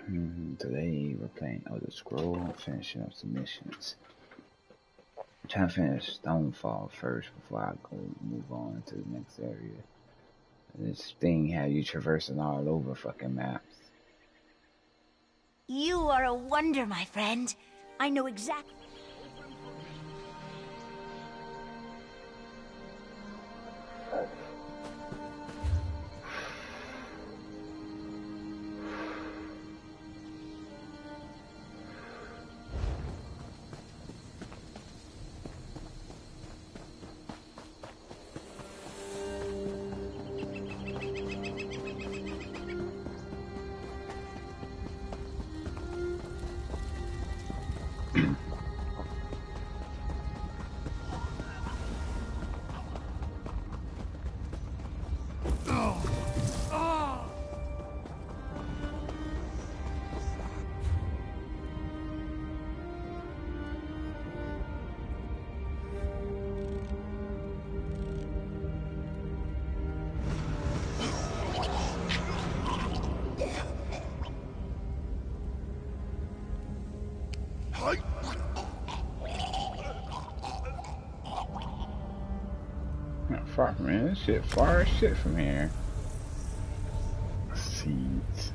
Today we're playing Elder Scroll, finishing up some missions. I'm trying to finish StoneFall first before I go move on to the next area. This thing had you traversing all over fucking maps. You are a wonder, my friend. I know exactly. Not far from here. This shit far as shit from here. Seeds.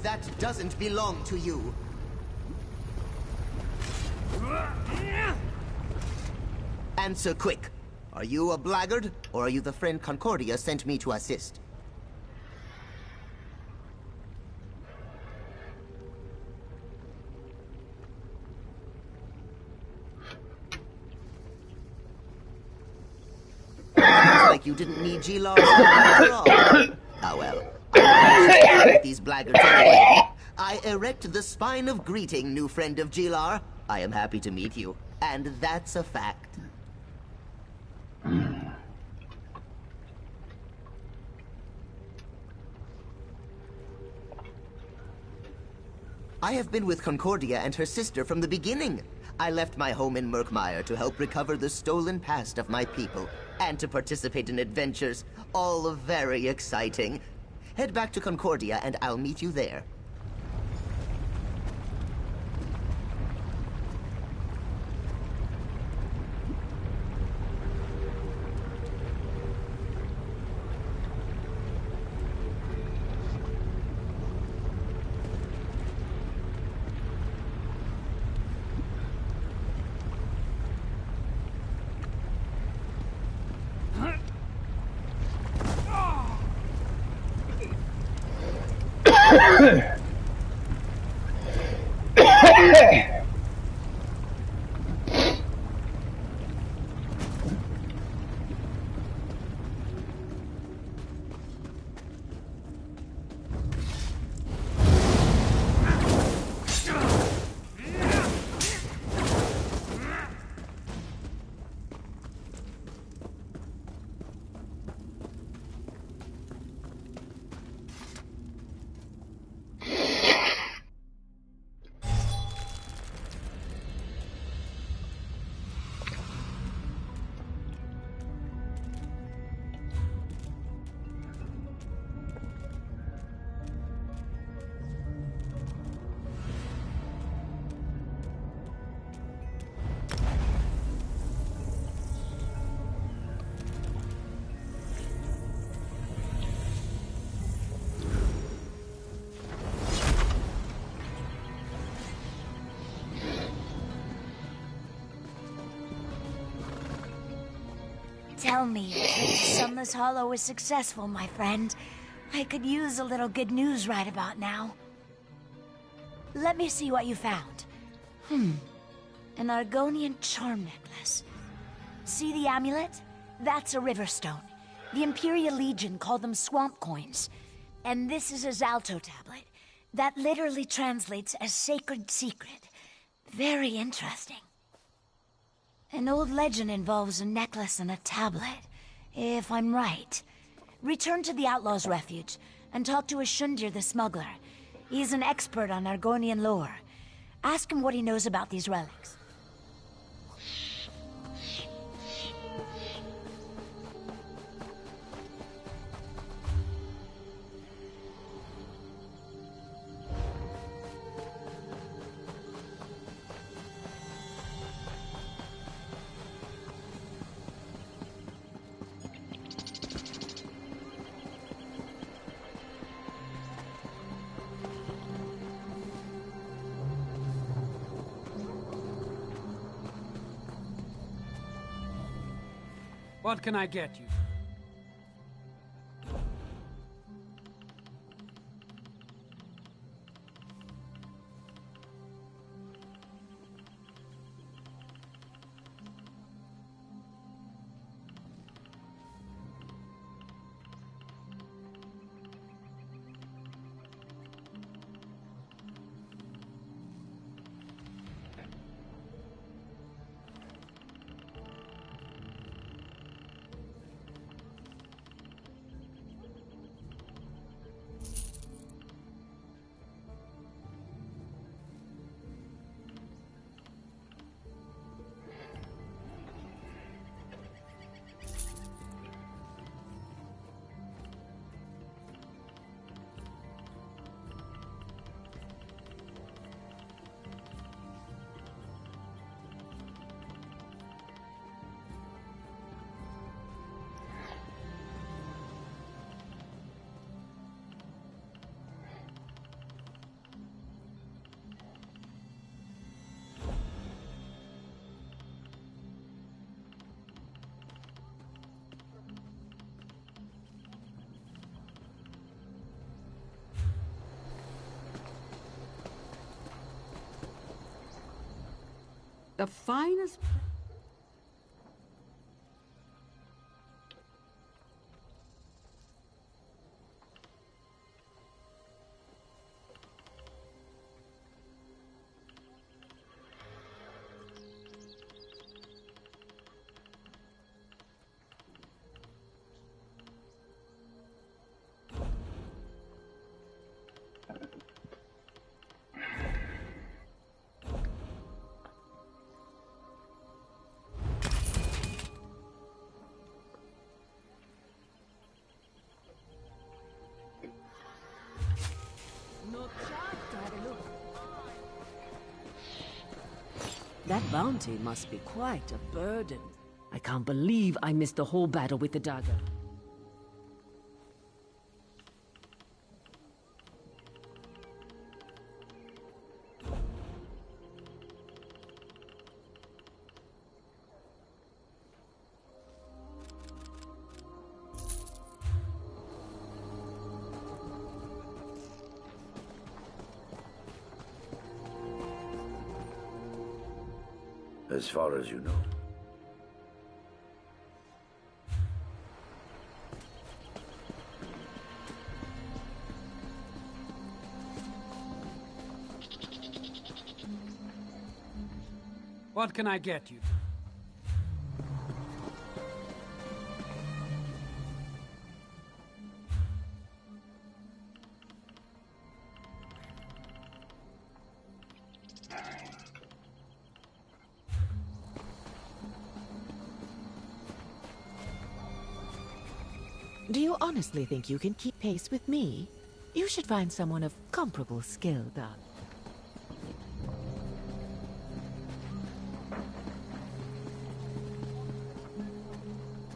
that doesn't belong to you. Answer quick. Are you a blackguard, or are you the friend Concordia sent me to assist? Sounds like you didn't need G-Lar's help after all. Ah well, I'm with these blackguards anyway. I erect the spine of greeting, new friend of G-Lar. I am happy to meet you, and that's a fact. I have been with Concordia and her sister from the beginning. I left my home in Murkmire to help recover the stolen past of my people, and to participate in adventures, all very exciting. Head back to Concordia and I'll meet you there. Tell me your trip to Sunless Hollow was successful, my friend. I could use a little good news right about now. Let me see what you found. An Argonian charm necklace. See the amulet? That's a river stone. The Imperial Legion call them swamp coins. And this is a Zalto tablet. That literally translates as sacred secret. Very interesting. An old legend involves a necklace and a tablet, if I'm right. Return to the Outlaw's Refuge, and talk to Ashundir the smuggler. He's an expert on Argonian lore. Ask him what he knows about these relics. What can I get you? The finest... That bounty must be quite a burden. I can't believe I missed the whole battle with the dagger. As far as you know. What can I get you? Do you honestly think you can keep pace with me? You should find someone of comparable skill, darling.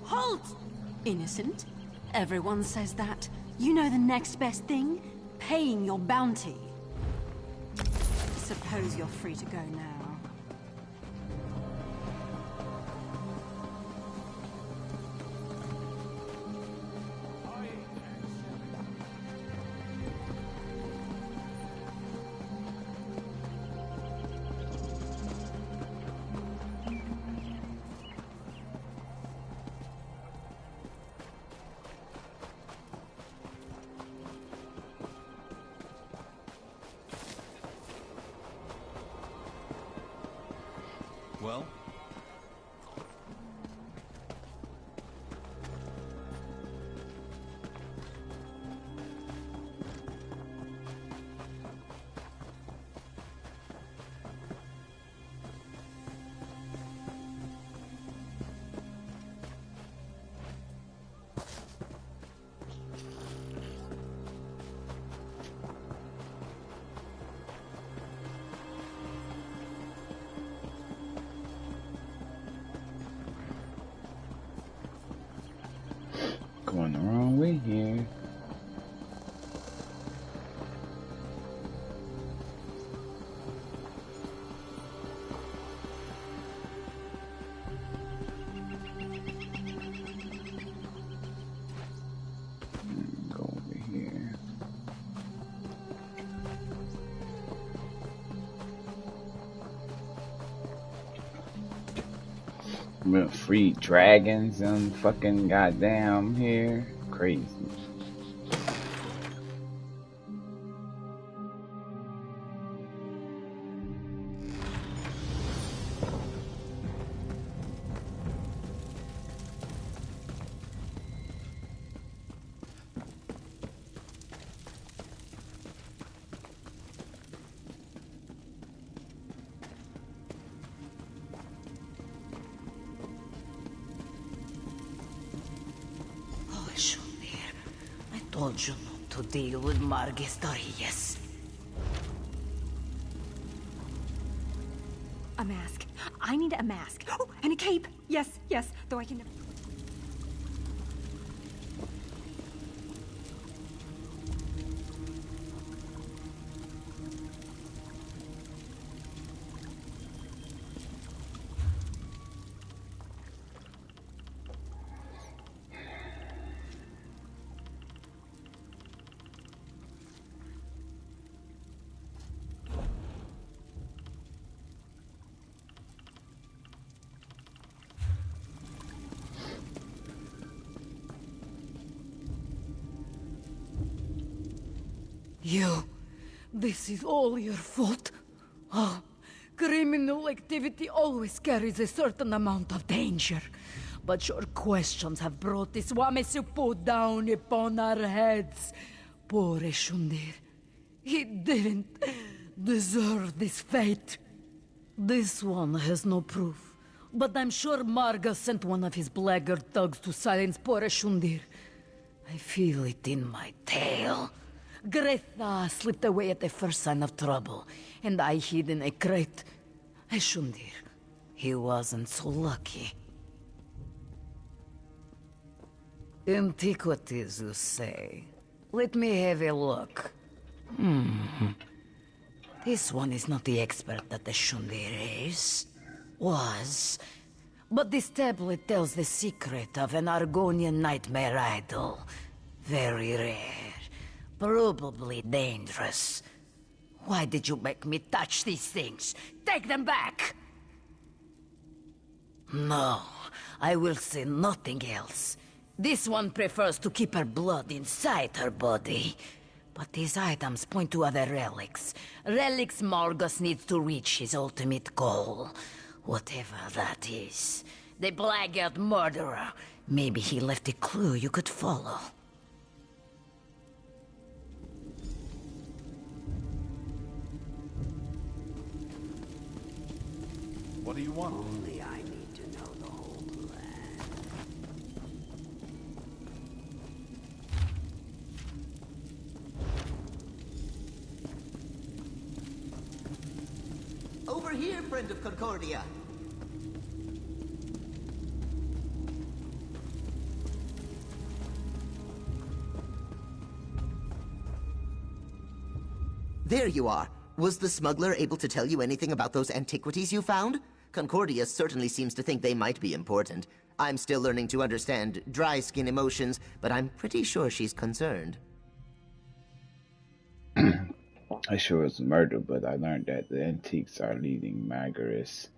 Halt! Innocent? Everyone says that. You know the next best thing? Paying your bounty. Suppose you're free to go now. Well? Going the wrong way here. Go over here. I'm gonna free dragons and fucking goddamn here. Crazy. I told you not to deal with Margistorillas. A mask. I need a mask. Oh, and a cape. Yes, yes, though I can never... You. This is all your fault. Oh, criminal activity always carries a certain amount of danger. But your questions have brought this Wamisupu down upon our heads. Poor Eshundir. He didn't deserve this fate. This one has no proof. But I'm sure Marga sent one of his blackguard thugs to silence poor Eshundir. I feel it in my tail. Gretha slipped away at the first sign of trouble, and I hid in a crate. Eshundir, he wasn't so lucky. Antiquities, you say? Let me have a look. This one is not the expert that Eshundir is. Was. But this tablet tells the secret of an Argonian nightmare idol. Very rare. Probably dangerous. Why did you make me touch these things? Take them back! No, I will say nothing else. This one prefers to keep her blood inside her body. But these items point to other relics. Relics Margus needs to reach his ultimate goal. Whatever that is. The blackguard murderer. Maybe he left a clue you could follow. What do you want? Only I need to know the whole plan. Over here, friend of Concordia. There you are. Was the smuggler able to tell you anything about those antiquities you found? Concordia certainly seems to think they might be important. I'm still learning to understand dry skin emotions, but I'm pretty sure she's concerned. I sure was murder, but I learned that the antiques are leading Margaris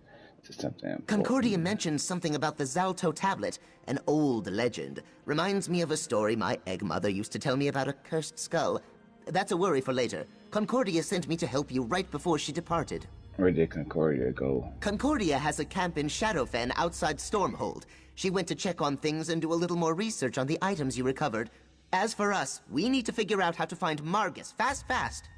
to something important. Concordia mentioned something about the Zalto tablet, an old legend. Reminds me of a story my egg mother used to tell me about a cursed skull. That's a worry for later. Concordia sent me to help you right before she departed. Where did Concordia go? Concordia has a camp in Shadowfen outside Stormhold. She went to check on things and do a little more research on the items you recovered. As for us, we need to figure out how to find Margus. Fast!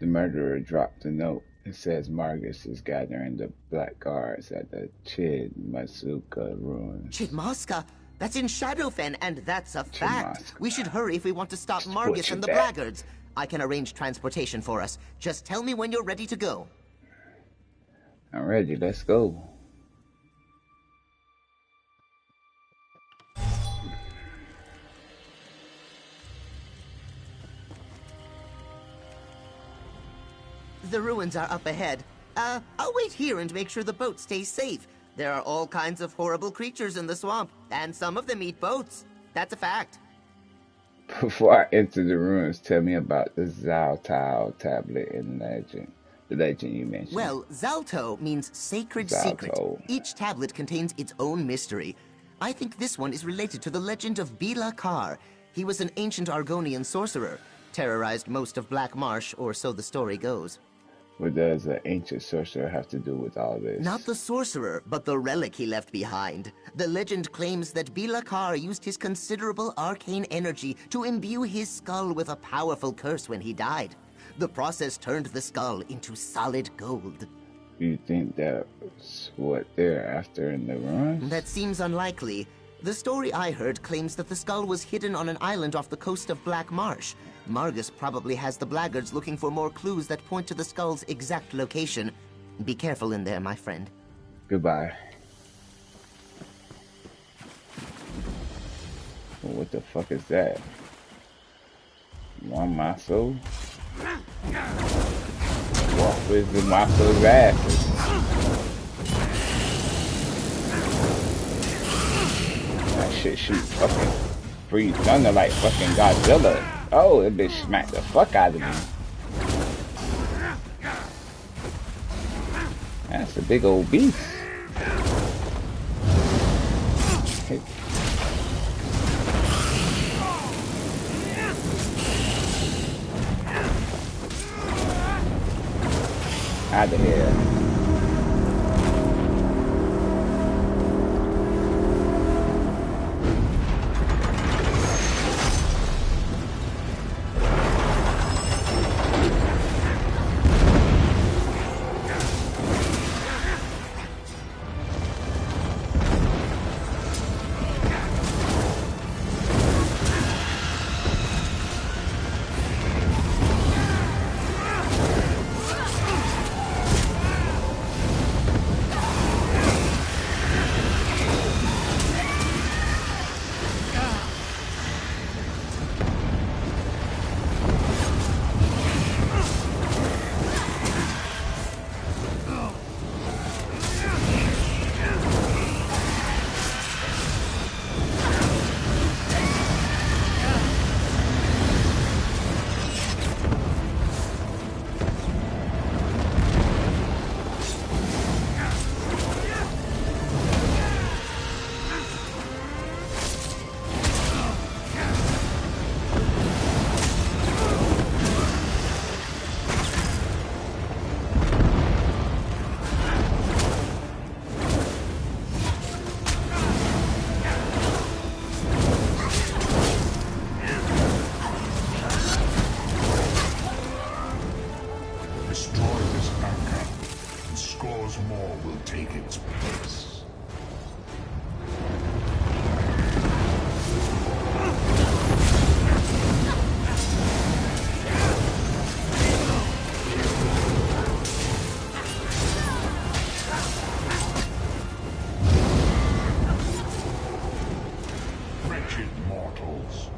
The murderer dropped a note. It says Margus is gathering the Black Guards at the Chidmasuka ruins. Chidmaska? That's in Shadowfen, and that's a fact. Chidmaska. We should hurry if we want to stop Margus and the Blackguards. I can arrange transportation for us. Just tell me when you're ready to go. I'm ready, let's go. The ruins are up ahead. I'll wait here and make sure the boat stays safe. There are all kinds of horrible creatures in the swamp, and some of them eat boats. That's a fact. Before I enter the ruins, tell me about the Zaltao tablet and legend. The legend you mentioned. Well, Zalto means sacred secret. Each tablet contains its own mystery. I think this one is related to the legend of Bila Kar. He was an ancient Argonian sorcerer. Terrorized most of Black Marsh, or so the story goes. What does an ancient sorcerer have to do with all this? Not the sorcerer, but the relic he left behind. The legend claims that Bila Kar used his considerable arcane energy to imbue his skull with a powerful curse when he died. The process turned the skull into solid gold. You think that's what they're after in the ruins? That seems unlikely. The story I heard claims that the skull was hidden on an island off the coast of Black Marsh. Margus probably has the Blackguards looking for more clues that point to the skull's exact location. Be careful in there, my friend. Goodbye. Well, what the fuck is that? One Maso? Walk with the Maso's asses. That shit shoot fucking free thunder like fucking Godzilla. Oh, that bitch smacked the fuck out of me. That's a big old beast. Hey. battles.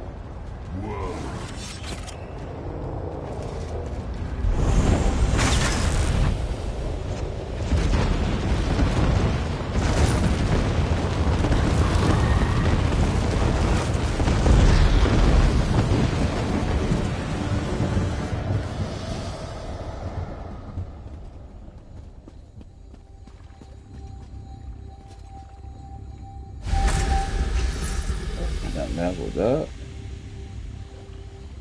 Worlds. Got leveled up.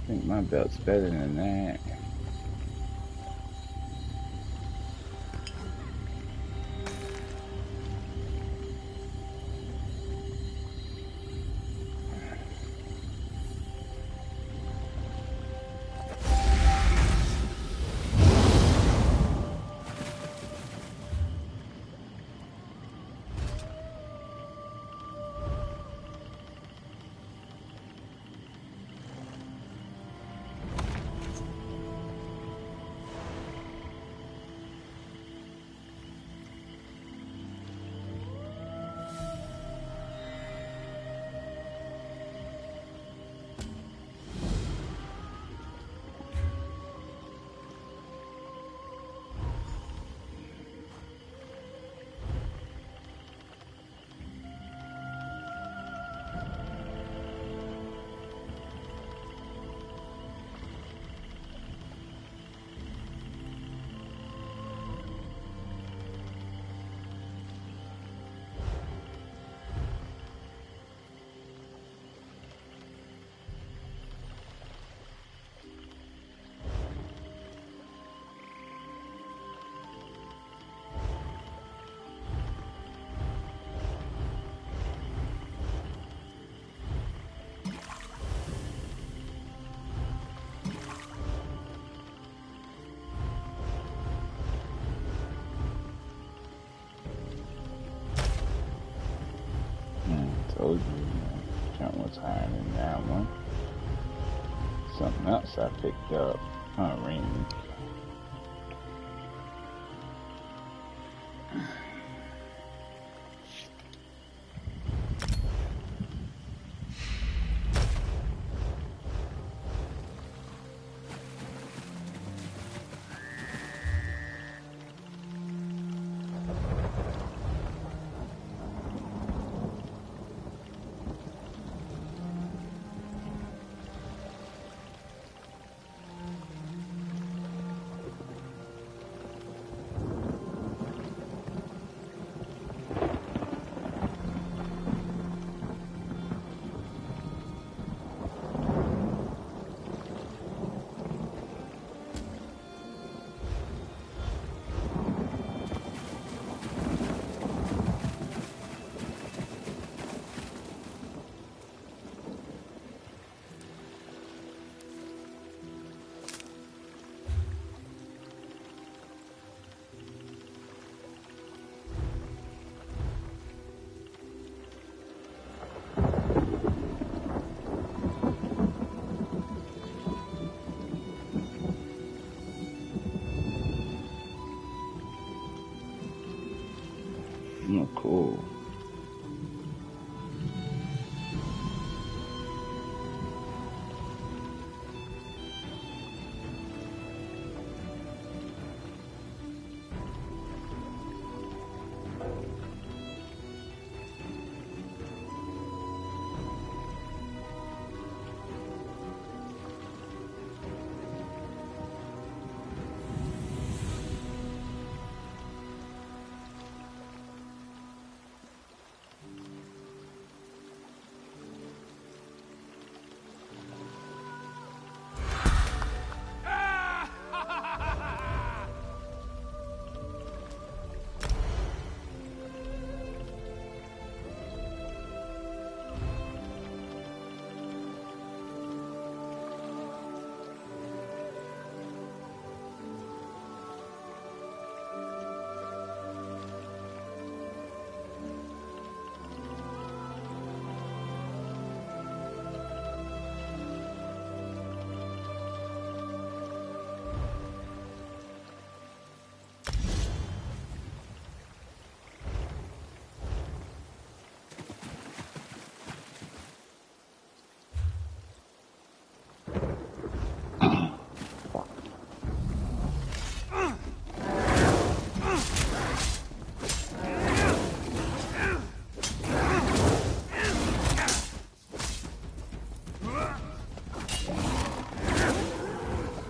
I think my belt's better than that. Told you, jump was higher than that one. Something else I picked up. A ring.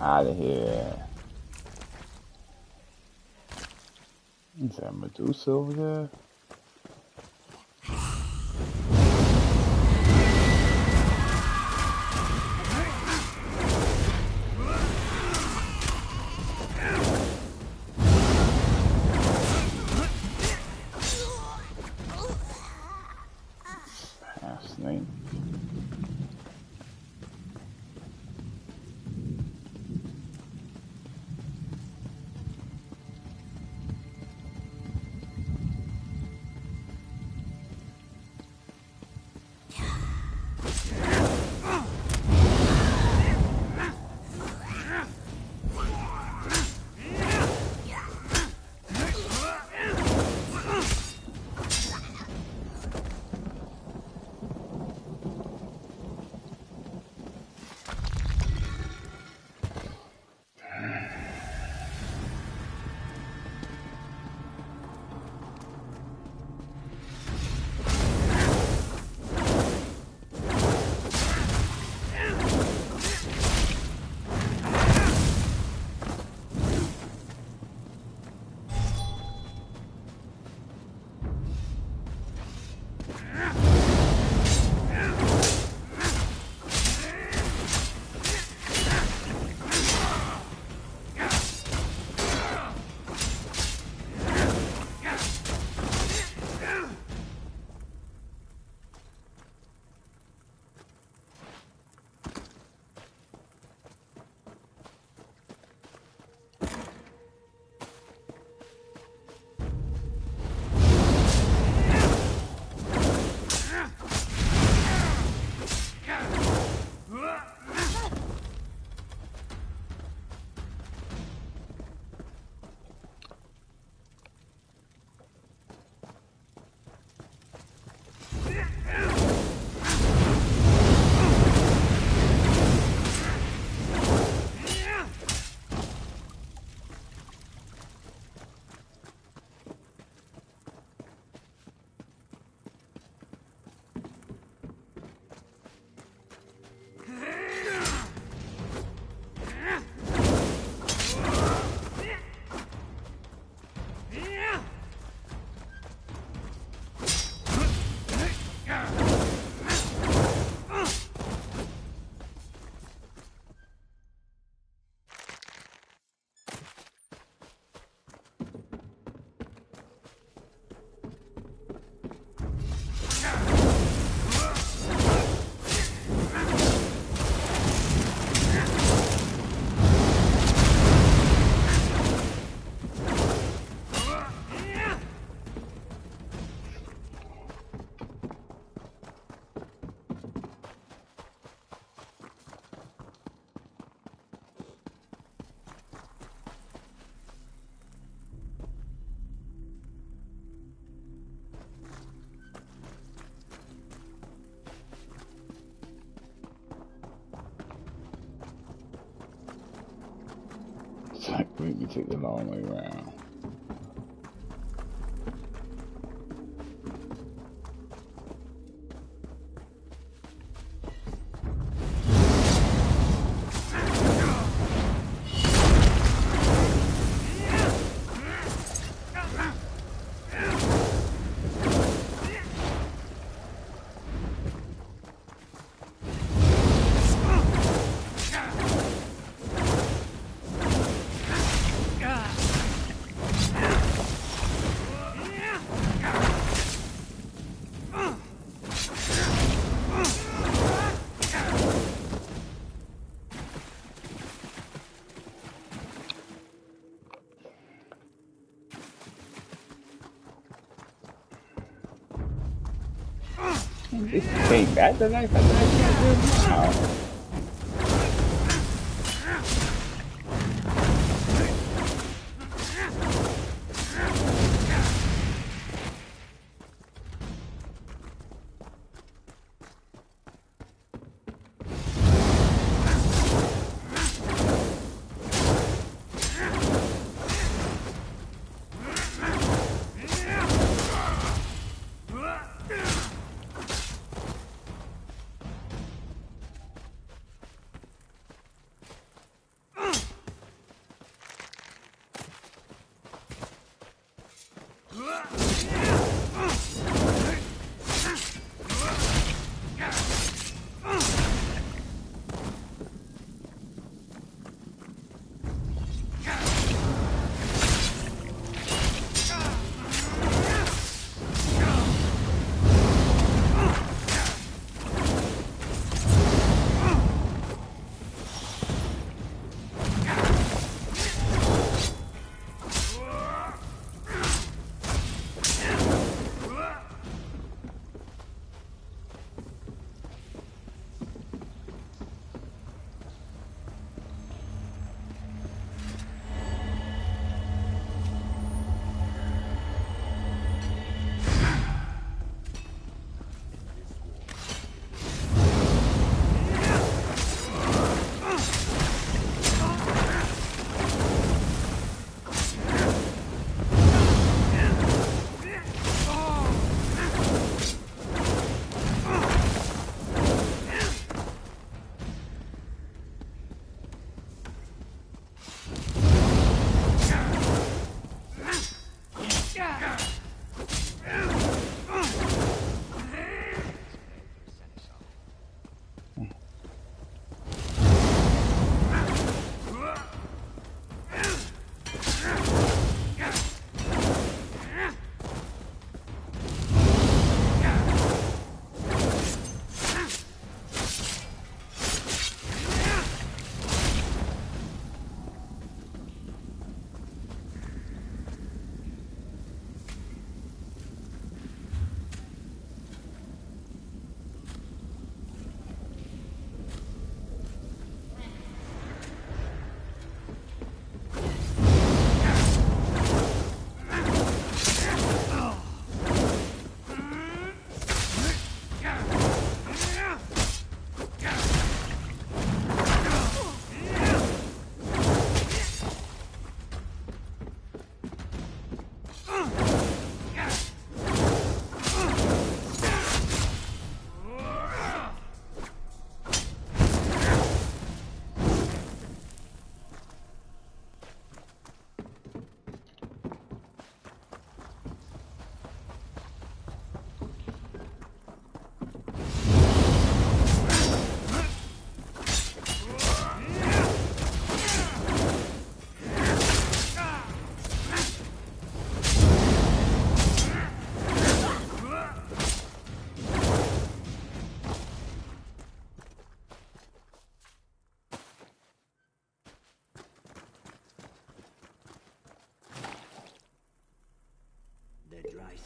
Out of here. Is that Medusa over there? Snake. It's like we can take the long way around. This take back the knife, I can't do it now.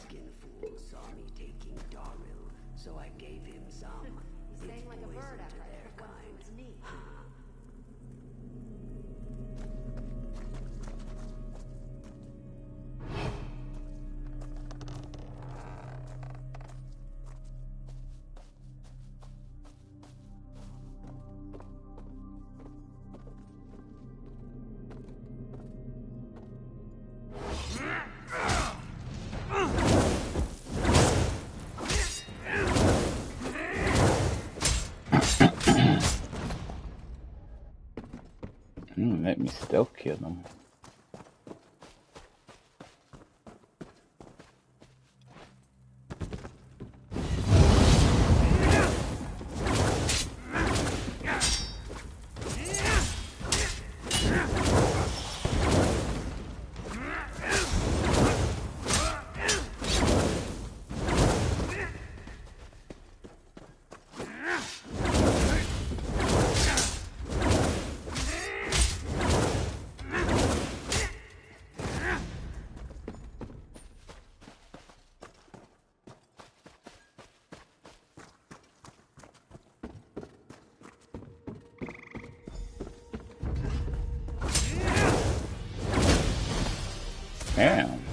skin fool saw me taking Daril, so I gave him some. He's saying like a bird after their kind. Let me stealth kill them. Damn.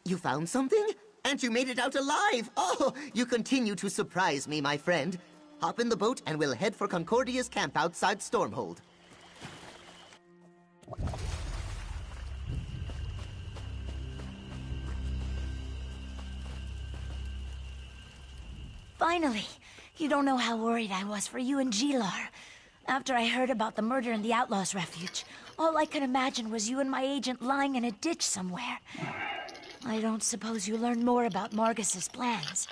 You found something? And you made it out alive! Oh, you continue to surprise me, my friend. Hop in the boat and we'll head for Concordia's camp outside Stormhold. Finally! You don't know how worried I was for you and Gilar. After I heard about the murder in the Outlaws' Refuge, all I could imagine was you and my agent lying in a ditch somewhere. I don't suppose you learned more about Margus's plans.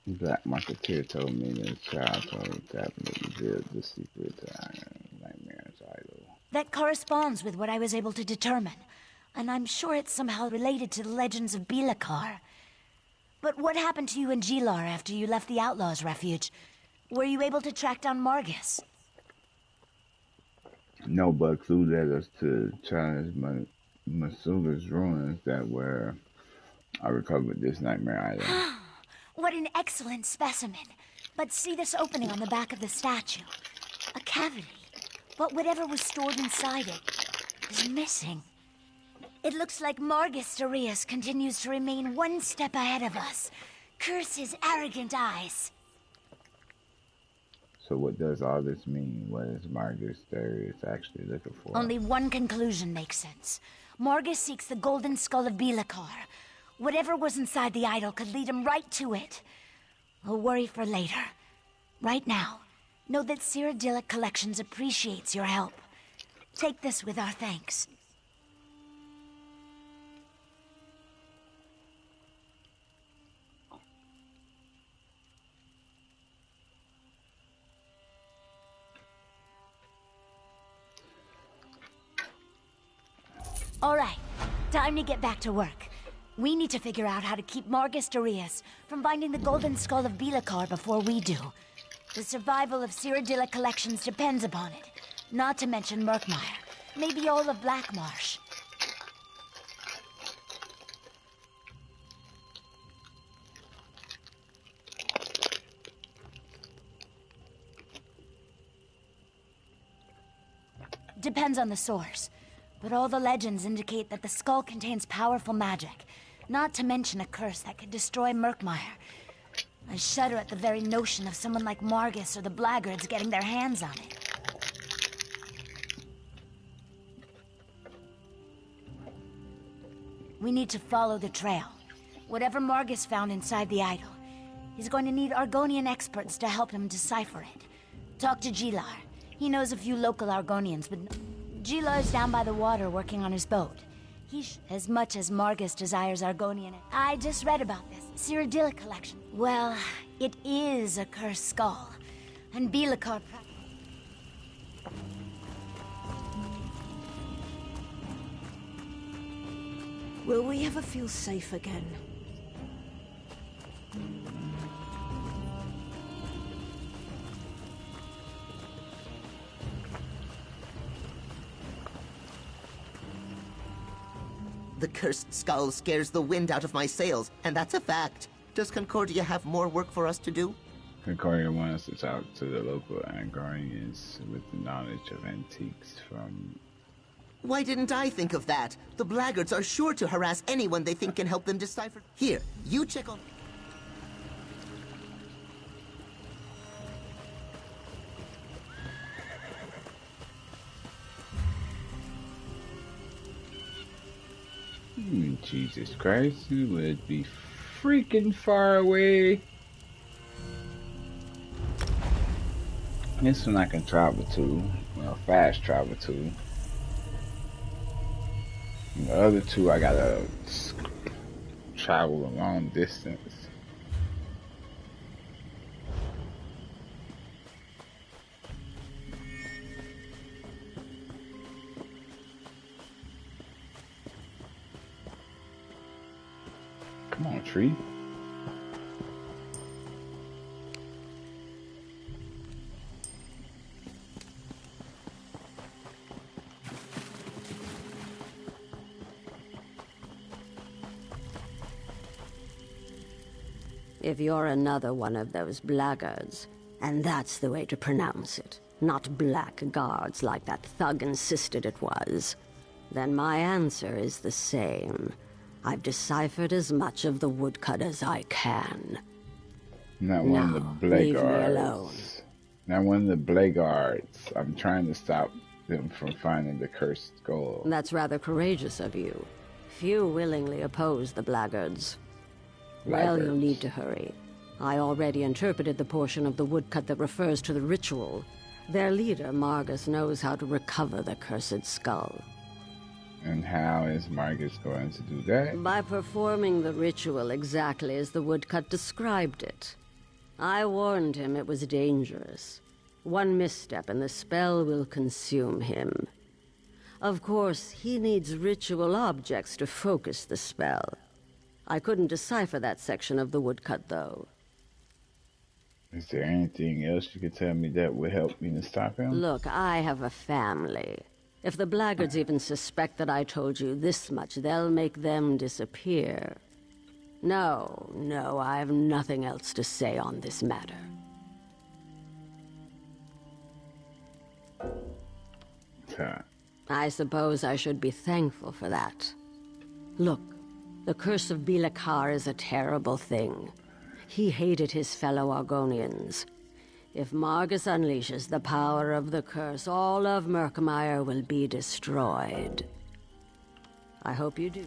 Black Marketeer told me that child told Cabinet revealed the secret to Nightmare's idol. That corresponds with what I was able to determine, and I'm sure it's somehow related to the legends of Bilakar. But what happened to you and Gilar after you left the Outlaws' Refuge? Were you able to track down Margus? No, but clue led us to China's Masula's ruins that where I recovered this Nightmare item. What an excellent specimen. But see this opening on the back of the statue? A cavity. But whatever was stored inside it is missing. It looks like Margus Darius continues to remain one step ahead of us. Curse his arrogant eyes. So what does all this mean? What is Margus Darius actually looking for? Only one conclusion makes sense. Margus seeks the golden skull of Bilakar. Whatever was inside the idol could lead him right to it. A worry for later. Right now, know that Cyrodiilic Collections appreciates your help. Take this with our thanks. All right, time to get back to work. We need to figure out how to keep Margus Darius from finding the golden skull of Bilakar before we do. The survival of Cyrodiilic Collections depends upon it. Not to mention Murkmire. Maybe all of Blackmarsh. Depends on the source. But all the legends indicate that the skull contains powerful magic. Not to mention a curse that could destroy Murkmire. I shudder at the very notion of someone like Margus or the Blackguards getting their hands on it. We need to follow the trail. Whatever Margus found inside the idol, he's going to need Argonian experts to help him decipher it. Talk to Gilar. He knows a few local Argonians, but Gilar's down by the water working on his boat. As much as Margus desires Argonian. I just read about this. Cyrodiilic Collection. Well, it is a cursed skull. And Bilakar... Will we ever feel safe again? The cursed skull scares the wind out of my sails, and that's a fact. Does Concordia have more work for us to do? Concordia wants us to talk to the local Argonians with the knowledge of antiques from... Why didn't I think of that? The Blackguards are sure to harass anyone they think can help them decipher. Here, you check on... Jesus Christ, you would be freaking far away. This one I can travel to, well, fast travel to. And the other two I gotta travel a long distance. Come on, tree. If you're another one of those blackguards, and that's the way to pronounce it, not blackguards like that thug insisted it was, Then my answer is the same. I've deciphered as much of the woodcut as I can. Not one of the Now, leave me alone. blackguards. Not one of the blackguards. I'm trying to stop them from finding the cursed skull. That's rather courageous of you. Few willingly oppose the blackguards. Well, you'll need to hurry. I already interpreted the portion of the woodcut that refers to the ritual. Their leader, Margus, knows how to recover the cursed skull. And how is Margus going to do that? By performing the ritual exactly as the woodcut described it. I warned him it was dangerous. One misstep and the spell will consume him. Of course, he needs ritual objects to focus the spell. I couldn't decipher that section of the woodcut, though. Is there anything else you could tell me that would help me to stop him? Look, I have a family. If the blackguards even suspect that I told you this much, they'll make them disappear. No, I have nothing else to say on this matter. I suppose I should be thankful for that. Look, the curse of Bilakar is a terrible thing. He hated his fellow Argonians. If Margus unleashes the power of the curse, all of Murkmire will be destroyed. I hope you do.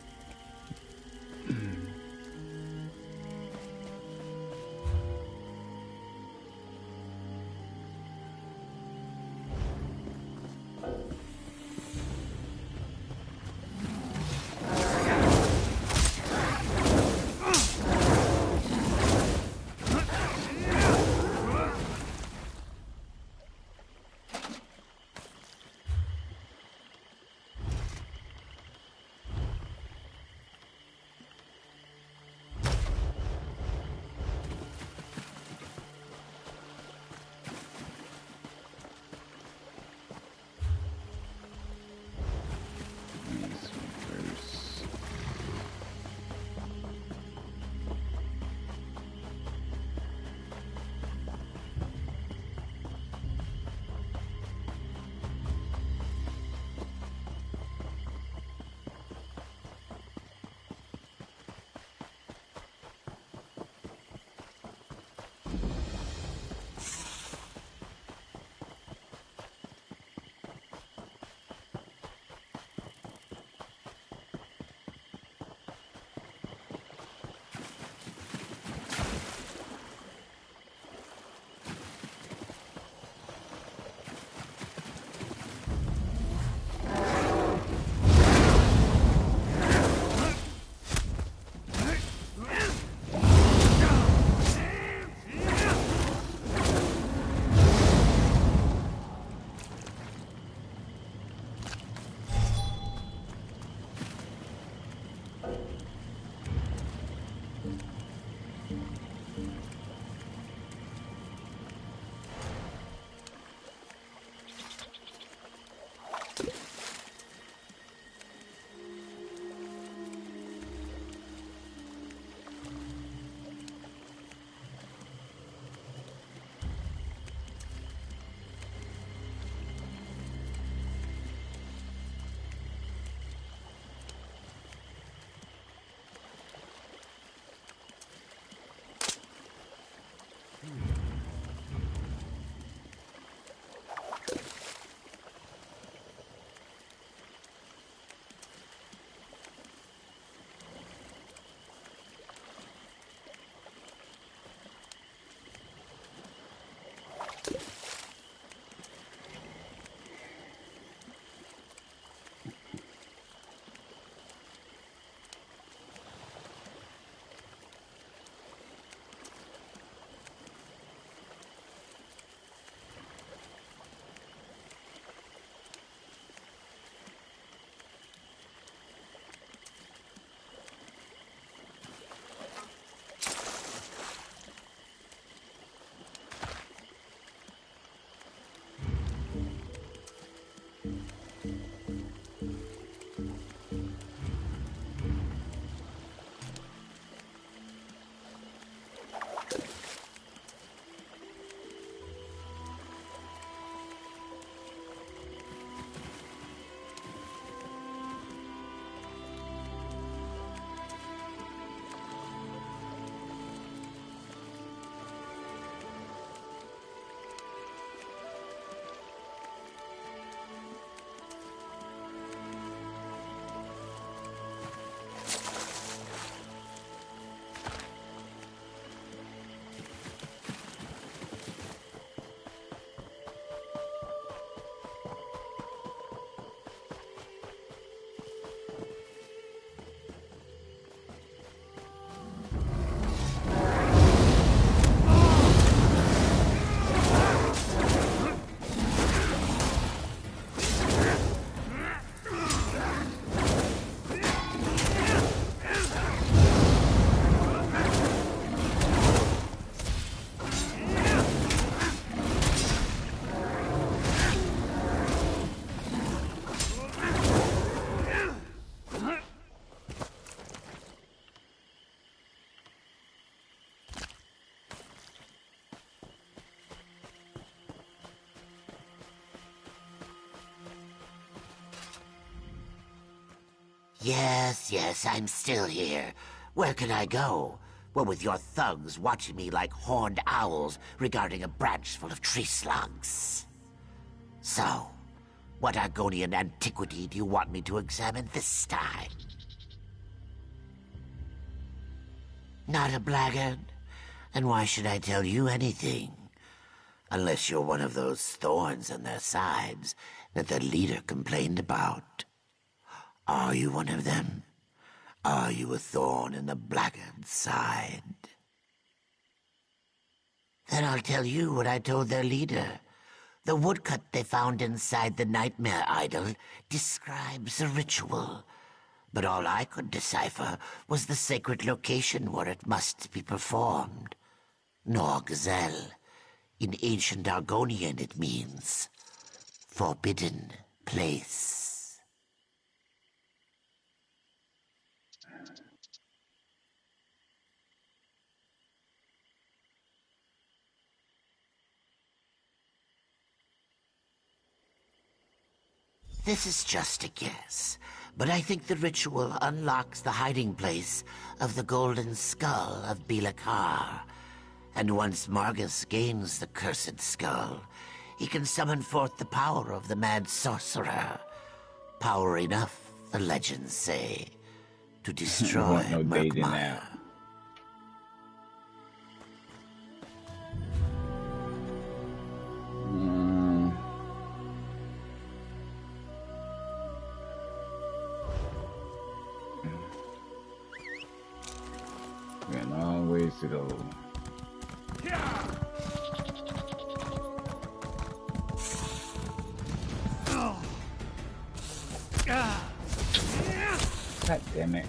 Yes, I'm still here. Where can I go? Well, with your thugs watching me like horned owls regarding a branch full of tree slugs. So, what Argonian antiquity do you want me to examine this time? Not a blackguard? And why should I tell you anything? Unless you're one of those thorns on their sides that the leader complained about. Are you one of them? Are you a thorn in the blackguard's side? Then I'll tell you what I told their leader. The woodcut they found inside the nightmare idol describes a ritual. But all I could decipher was the sacred location where it must be performed. Norgzel. In ancient Argonian it means forbidden place. This is just a guess, but I think the ritual unlocks the hiding place of the golden skull of Bilakar. And once Margus gains the cursed skull, he can summon forth the power of the mad sorcerer. Power enough, the legends say, to destroy no dating Murkmire. app. We got a long ways to go. God damn it.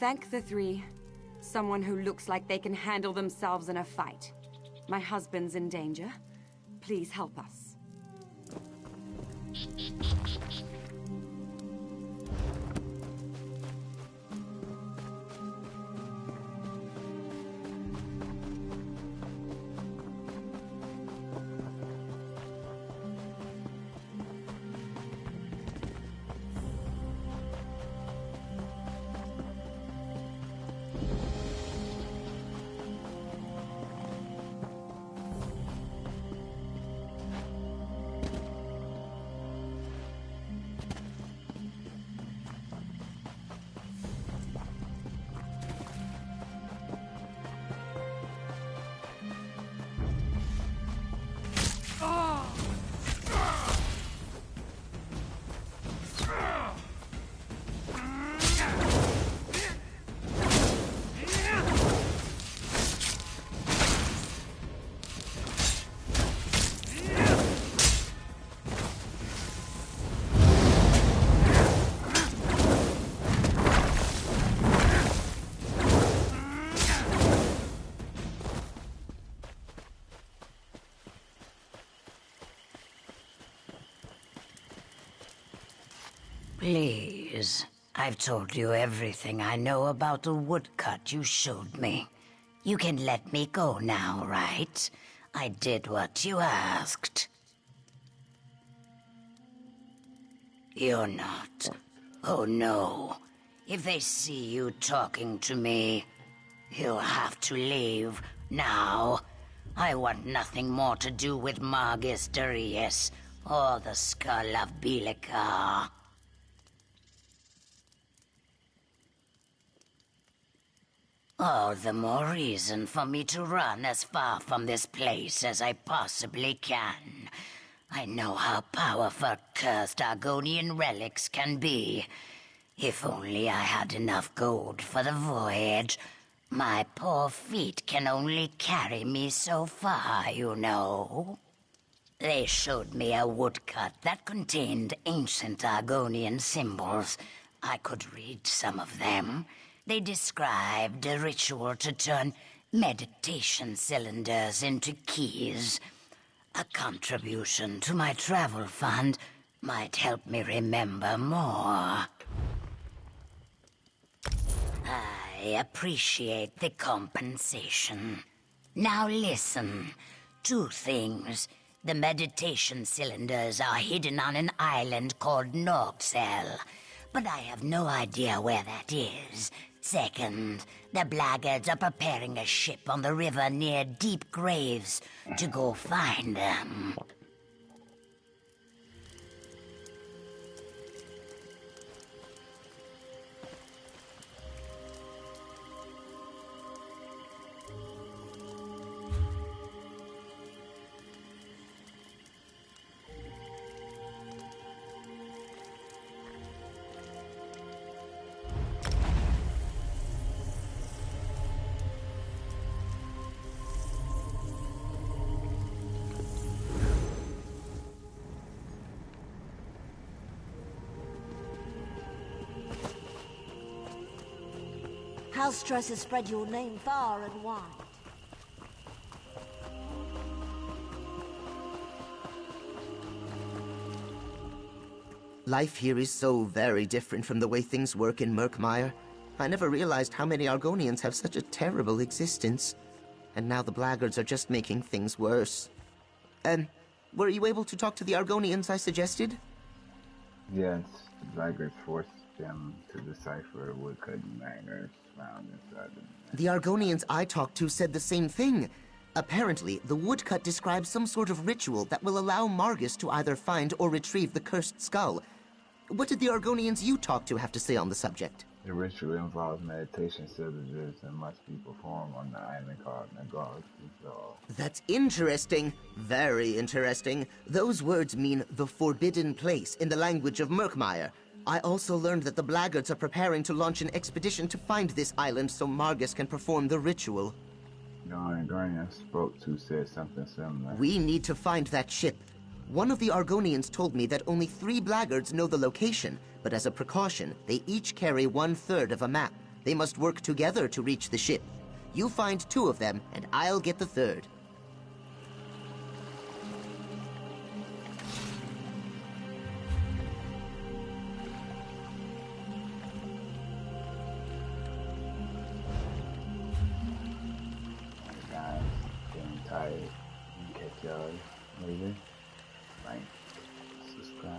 Thank the three. Someone who looks like they can handle themselves in a fight. My husband's in danger. Please help us. Please, I've told you everything I know about the woodcut you showed me. You can let me go now, right? I did what you asked. You're not. Oh no. If they see you talking to me, you'll have to leave now. I want nothing more to do with Margis Darius or the skull of Belika. All the more reason for me to run as far from this place as I possibly can. I know how powerful cursed Argonian relics can be. If only I had enough gold for the voyage. My poor feet can only carry me so far, you know. They showed me a woodcut that contained ancient Argonian symbols. I could read some of them. They described a ritual to turn meditation cylinders into keys. A contribution to my travel fund might help me remember more. I appreciate the compensation. Now listen. 2 things. The meditation cylinders are hidden on an island called Norxel, but I have no idea where that is. Second, the blackguards are preparing a ship on the river near Deep Graves to go find them. House stress has spread your name far and wide. Life here is so very different from the way things work in Murkmire. I never realized how many Argonians have such a terrible existence. And now the blackguards are just making things worse. Were you able to talk to the Argonians I suggested? Yes, the blackguards forced them to decipher woodcut magners found inside them. The Argonians I talked to said the same thing. Apparently, the woodcut describes some sort of ritual that will allow Margis to either find or retrieve the cursed skull. What did the Argonians you talked to have to say on the subject? The ritual involves meditation cylinders and must be performed on the island called Nagog. That's interesting. Very interesting. Those words mean the forbidden place in the language of Murkmire. I also learned that the blackguards are preparing to launch an expedition to find this island so Margis can perform the ritual. The Argonian I spoke to said something similar. We need to find that ship. One of the Argonians told me that only 3 blackguards know the location, but as a precaution, they each carry 1/3 of a map. They must work together to reach the ship. You find 2 of them, and I'll get the 3rd. Guys, getting tired. Catch y'all later. Like, subscribe.